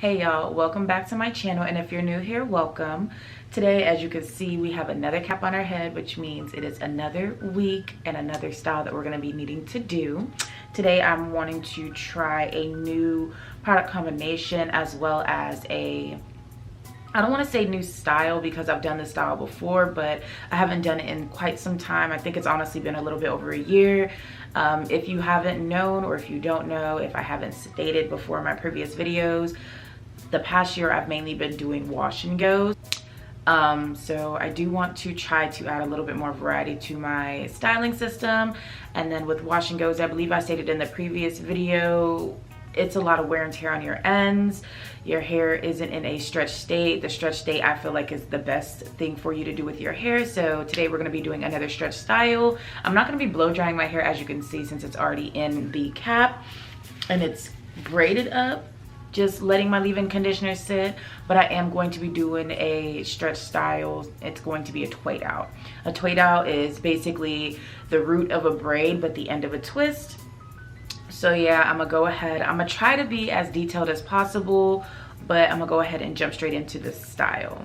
Hey y'all, welcome back to my channel, and if you're new here, welcome. Today, as you can see, we have another cap on our head, which means it is another week and another style that we're going to be needing to do. Today I'm wanting to try a new product combination as well as I don't want to say new style because I've done this style before, but I haven't done it in quite some time. I think it's honestly been a little bit over a year. If you haven't known, or if you don't know, if I haven't stated before in my previous videos, the past year I've mainly been doing wash and goes. So I do want to try to add a little bit more variety to my styling system. And then with wash and goes, I believe I stated in the previous video, it's a lot of wear and tear on your ends. Your hair isn't in a stretched state. The stretched state I feel like is the best thing for you to do with your hair. So today we're going to be doing another stretch style. I'm not going to be blow drying my hair, as you can see, since it's already in the cap and it's braided up, just letting my leave-in conditioner sit. But I am going to be doing a stretch style. It's going to be a TWAID-OUT. A TWAID-OUT is basically the root of a braid but the end of a twist. So yeah, I'm gonna go ahead, I'm gonna try to be as detailed as possible, but I'm gonna go ahead and jump straight into this style.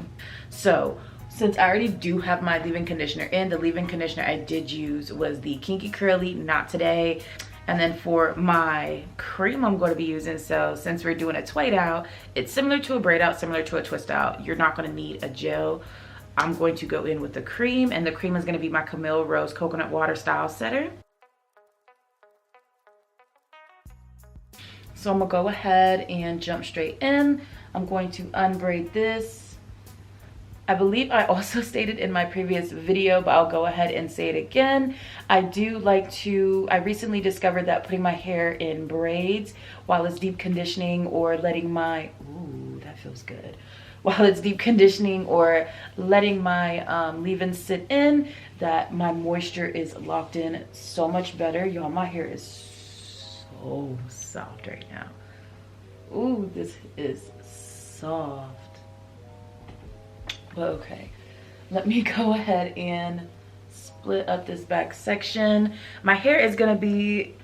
So since I already do have my leave-in conditioner in, the leave-in conditioner I did use was the Kinky Curly Not Today. And then for my cream I'm going to be using, so since we're doing a TWAID-OUT, it's similar to a braid out, similar to a twist out. You're not going to need a gel. I'm going to go in with the cream, and the cream is going to be my Camille Rose Coconut Water Style Setter. So I'm gonna go ahead and jump straight in. I'm going to unbraid this. I believe I also stated in my previous video, but I'll go ahead and say it again. I recently discovered that putting my hair in braids while it's deep conditioning or letting my, ooh, that feels good. While it's deep conditioning or letting my leave-in sit in, that my moisture is locked in so much better. Y'all, my hair is so soft right now. Ooh, this is soft. But okay, let me go ahead and split up this back section. My hair is gonna be,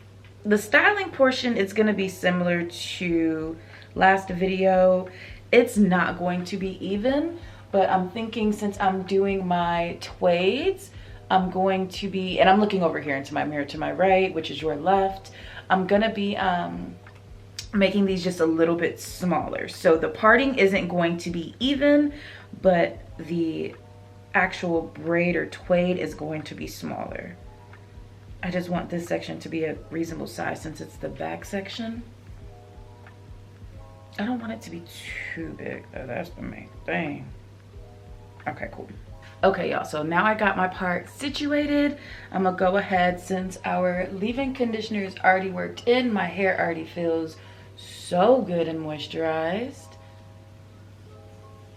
the styling portion is gonna be similar to last video. It's not going to be even, but I'm thinking since I'm doing my TWAIDs, I'm going to be, and I'm looking over here into my mirror to my right, which is your left. I'm gonna be making these just a little bit smaller. So the parting isn't going to be even, but the actual braid or TWAID is going to be smaller. I just want this section to be a reasonable size since it's the back section. I don't want it to be too big though, that's the main thing. Okay, cool. Okay y'all, so now I got my part situated. I'm gonna go ahead, since our leave-in conditioner is already worked in, my hair already feels so good and moisturized.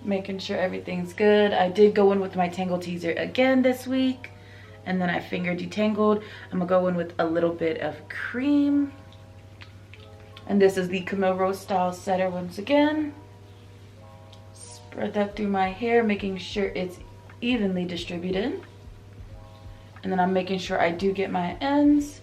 Making sure everything's good. I did go in with my Tangle Teaser again this week, and then I finger detangled. I'm gonna go in with a little bit of cream. And this is the Camille Rose Style Setter once again. Spread that through my hair, making sure it's evenly distributed. And then I'm making sure I do get my ends.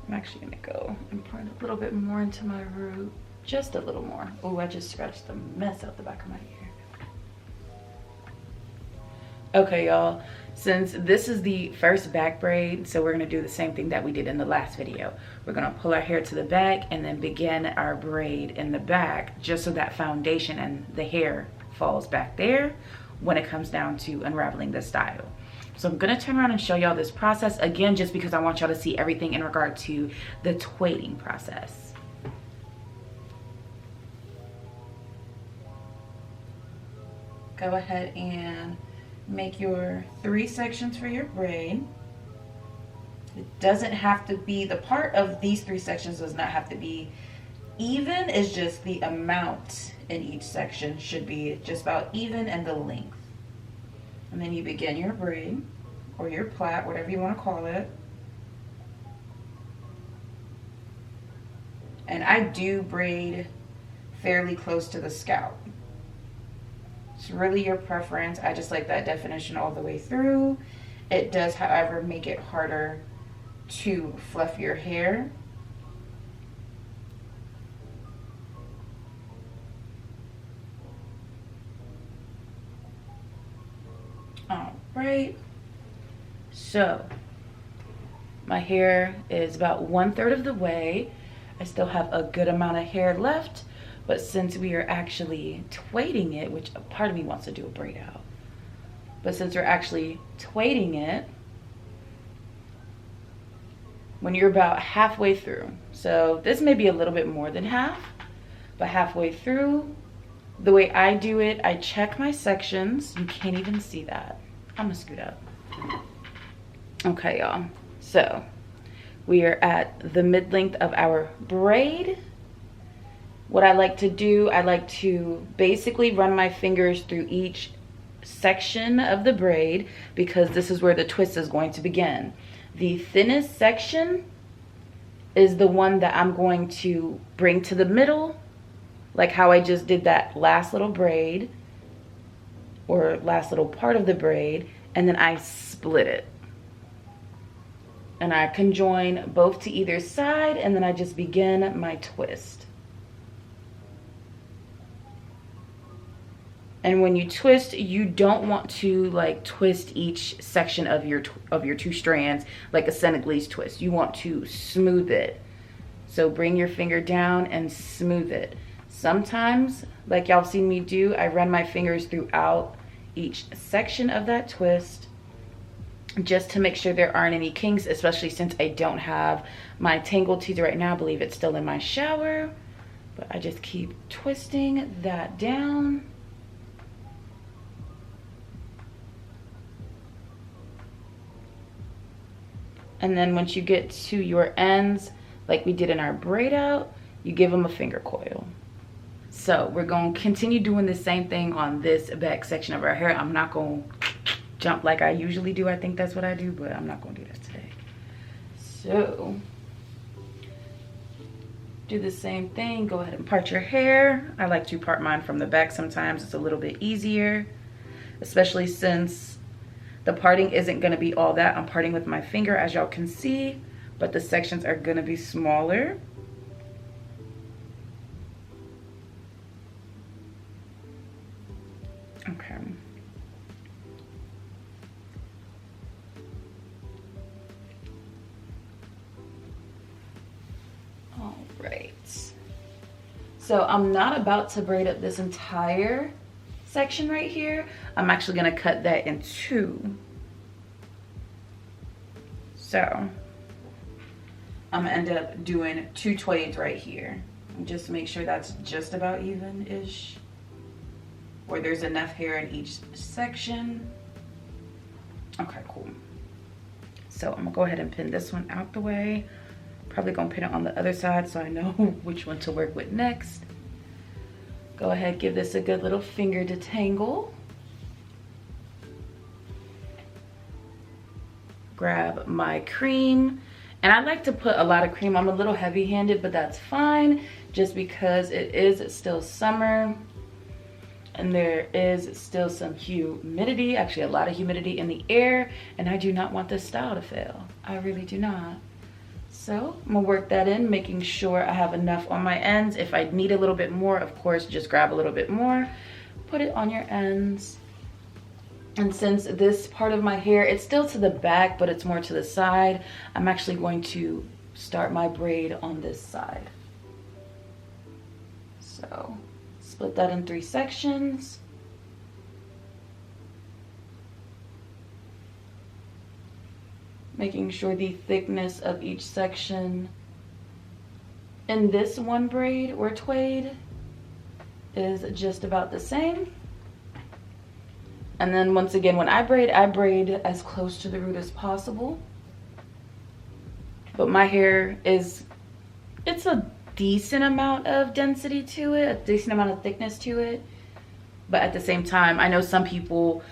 I'm actually gonna go and put a little bit more into my root, just a little more. Oh, I just scratched the mess out the back of my ear. Okay y'all, since this is the first back braid, so we're gonna do the same thing that we did in the last video. We're gonna pull our hair to the back and then begin our braid in the back, just so that foundation and the hair falls back there when it comes down to unraveling the style. So I'm gonna turn around and show y'all this process again, just because I want y'all to see everything in regard to the TWAIDing process. Go ahead and make your 3 sections for your braid. It doesn't have to be, the part of these 3 sections does not have to be even, it's just the amount in each section should be just about even, and the length. And then you begin your braid, or your plait, whatever you want to call it. And I do braid fairly close to the scalp. It's really your preference. I just like that definition all the way through. It does, however, make it harder to fluff your hair. right? So my hair is about 1/3 of the way. I still have a good amount of hair left, but since we are actually TWAID-ing it, which a part of me wants to do a braid out, but since we're actually TWAID-ing it, when you're about halfway through, so this may be a little bit more than half, but halfway through, the way I do it, I check my sections. You can't even see that. I'm gonna scoot up. Okay, y'all. So we are at the mid-length of our braid. What I like to do, I like to basically run my fingers through each section of the braid because this is where the twist is going to begin. The thinnest section is the one that I'm going to bring to the middle, like how I just did that last little braid or last little part of the braid, and then I split it. And I conjoin both to either side, and then I just begin my twist. And when you twist, you don't want to like twist each section of your 2 strands like a Senegalese twist. You want to smooth it. So bring your finger down and smooth it. Sometimes, like y'all seen me do, I run my fingers throughout each section of that twist just to make sure there aren't any kinks, especially since I don't have my tangle tease right now. I believe it's still in my shower, but I just keep twisting that down. And then once you get to your ends, like we did in our braid out, you give them a finger coil. So we're going to continue doing the same thing on this back section of our hair. I'm not going to jump like I usually do. I think that's what I do, but I'm not going to do that today. So do the same thing. Go ahead and part your hair. I like to part mine from the back sometimes. It's a little bit easier, especially since the parting isn't going to be all that. I'm parting with my finger, as y'all can see, but the sections are going to be smaller. Okay. All right. So I'm not about to braid up this entire section right here. I'm actually going to cut that in 2. So I'm going to end up doing 2 TWAIDs right here. And just make sure that's just about even-ish, or there's enough hair in each section. Okay, cool. So I'm gonna go ahead and pin this one out the way. Probably gonna pin it on the other side so I know which one to work with next. Go ahead, give this a good little finger detangle. Grab my cream. And I like to put a lot of cream. I'm a little heavy-handed, but that's fine, just because it is still summer and there is still some humidity, actually a lot of humidity in the air, and I do not want this style to fail. I really do not. So I'm gonna work that in, making sure I have enough on my ends. If I need a little bit more, of course, just grab a little bit more, put it on your ends. And since this part of my hair, it's still to the back, but it's more to the side, I'm actually going to start my braid on this side. So split that in 3 sections. Making sure the thickness of each section in this one braid or TWAID is just about the same. And then once again, when I braid as close to the root as possible. But my hair is, it's a decent amount of density to it, a decent amount of thickness to it. But at the same time, I know some people,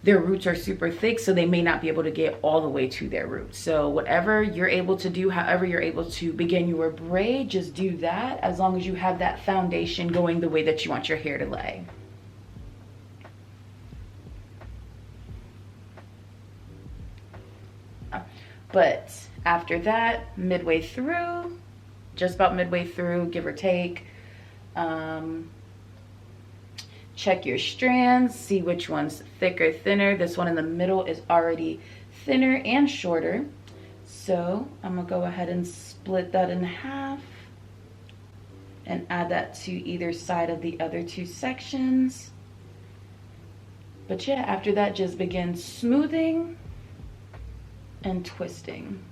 their roots are super thick, so they may not be able to get all the way to their roots. So whatever you're able to do, however you're able to begin your braid, just do that, as long as you have that foundation going the way that you want your hair to lay. But after that, midway through, just about midway through, give or take, Check your strands, see which one's thicker, thinner. This one in the middle is already thinner and shorter. So I'm gonna go ahead and split that in half and add that to either side of the other two sections. But yeah, after that, just begin smoothing and twisting.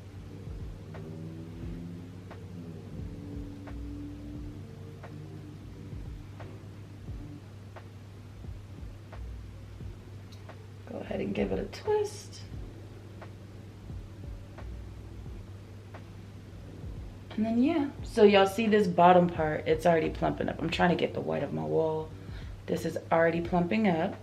Go ahead and give it a twist. And then yeah, so y'all see this bottom part, it's already plumping up. I'm trying to get the white of my wall. This is already plumping up.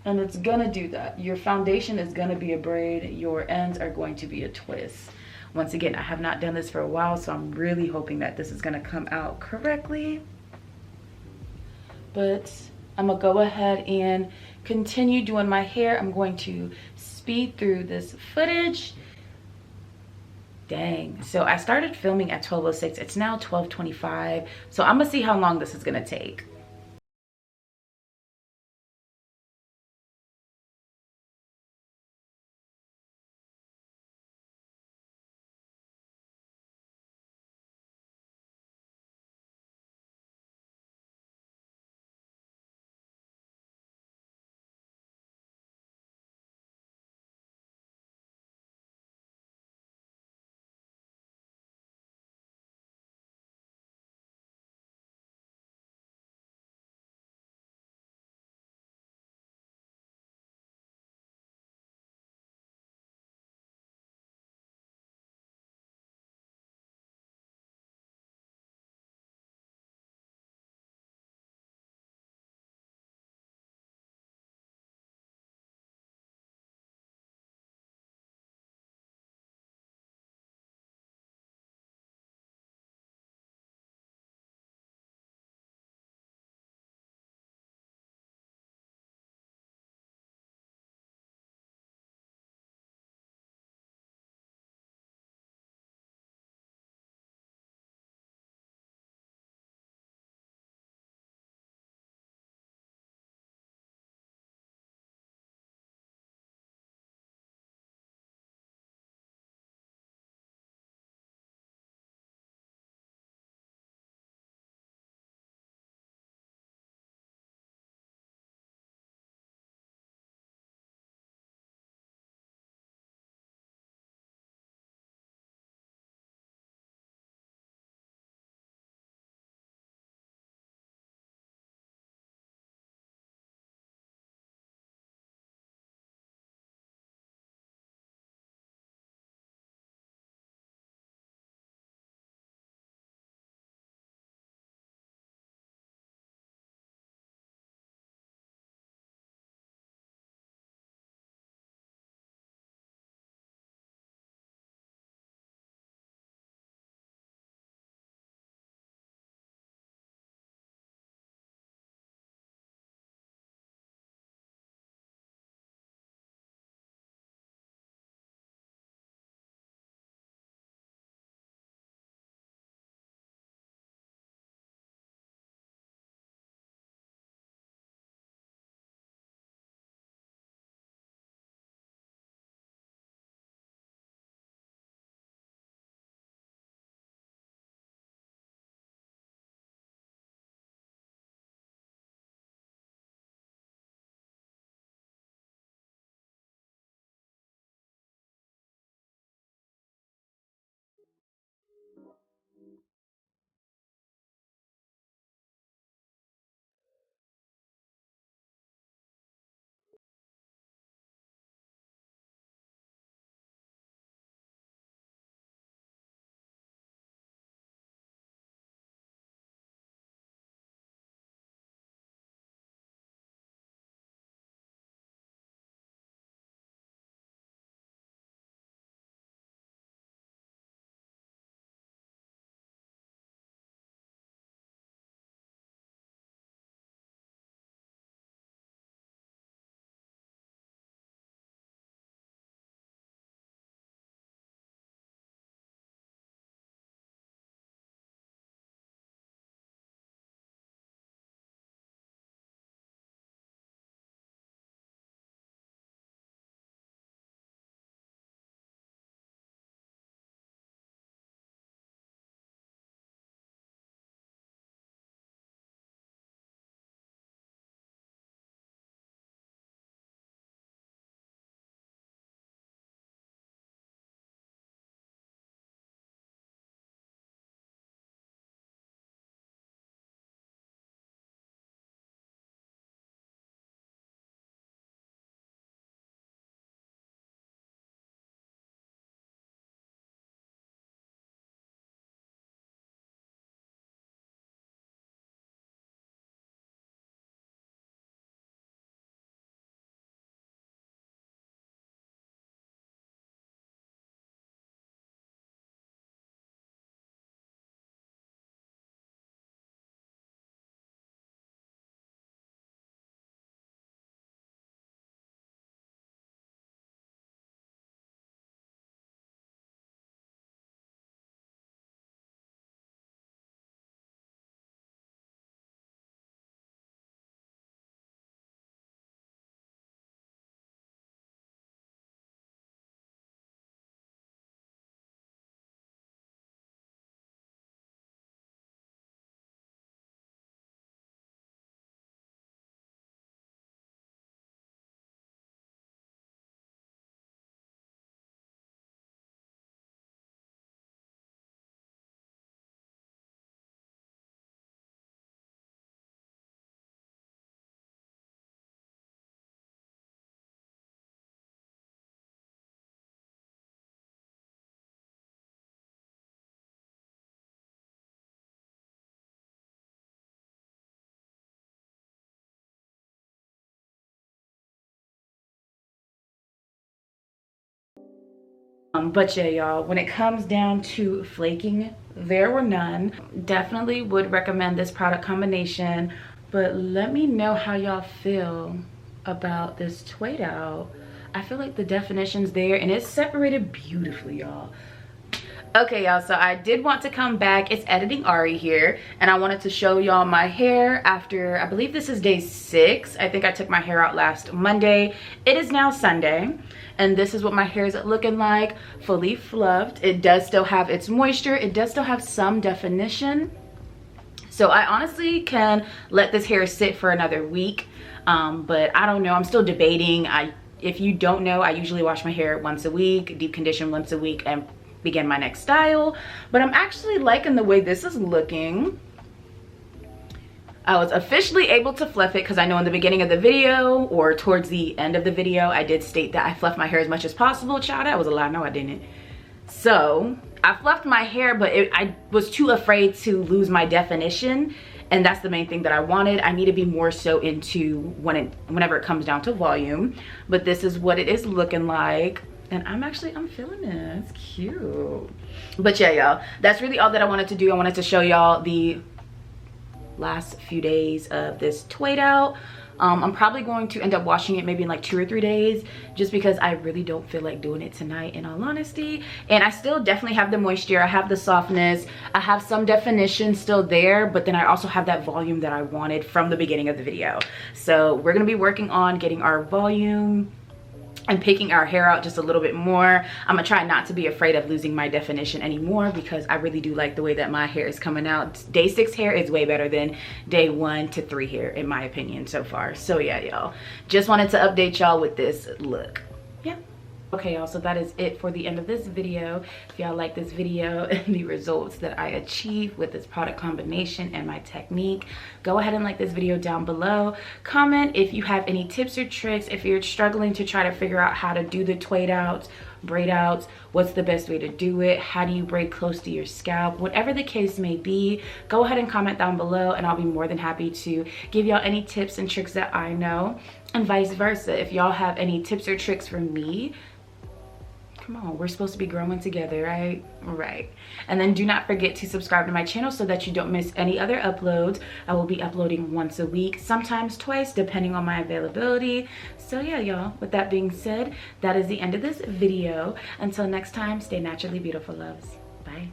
And it's gonna do that. Your foundation is gonna be a braid. Your ends are going to be a twist. Once again, I have not done this for a while, so I'm really hoping that this is gonna come out correctly. But I'm gonna go ahead and continue doing my hair. I'm going to speed through this footage. Dang, so I started filming at 12:06. It's now 12:25. So I'm gonna see how long this is gonna take. But yeah, y'all, when it comes down to flaking, there were none. Definitely would recommend this product combination, but let me know how y'all feel about this TWAID-OUT. I feel like the definition's there and it's separated beautifully, y'all. Okay, y'all, so I did want to come back. It's Editing Ari here, and I wanted to show y'all my hair after, I believe this is day 6. I think I took my hair out last Monday. It is now Sunday, and this is what my hair is looking like, fully fluffed. It does still have its moisture. It does still have some definition. So I honestly can let this hair sit for another week, but I don't know. I'm still debating. If you don't know, I usually wash my hair once a week, deep condition once a week, and begin my next style. But I'm actually liking the way this is looking. I was officially able to fluff it because I know in the beginning of the video or towards the end of the video I did state that I fluff my hair as much as possible. Child, that was a lie. No, I didn't. So I fluffed my hair, but I was too afraid to lose my definition, and that's the main thing that I wanted. I need to be more so into whenever it comes down to volume. But this is what it is looking like. And I'm feeling it. It's cute. But yeah, y'all, that's really all that I wanted to do. I wanted to show y'all the last few days of this TWAID-OUT. I'm probably going to end up washing it maybe in like 2 or 3 days, just because I really don't feel like doing it tonight, in all honesty. And I still definitely have the moisture. I have the softness. I have some definition still there, but then I also have that volume that I wanted from the beginning of the video. So we're gonna be working on getting our volume and picking our hair out just a little bit more. I'm gonna try not to be afraid of losing my definition anymore, because I really do like the way that my hair is coming out. Day 6 hair is way better than day 1 to 3 hair, in my opinion, so far. So yeah, y'all, just wanted to update y'all with this look. Yeah. Okay, y'all, so that is it for the end of this video. If y'all like this video and the results that I achieved with this product combination and my technique, go ahead and like this video down below. Comment if you have any tips or tricks, if you're struggling to try to figure out how to do the TWAID-outs, braid-outs, what's the best way to do it, how do you braid close to your scalp, whatever the case may be, go ahead and comment down below, and I'll be more than happy to give y'all any tips and tricks that I know, and vice versa. If y'all have any tips or tricks for me, come on, we're supposed to be growing together, right? Right. And then do not forget to subscribe to my channel so that you don't miss any other uploads. I will be uploading once a week, sometimes twice, depending on my availability. So yeah, y'all, with that being said, that is the end of this video. Until next time, stay naturally beautiful, loves. Bye.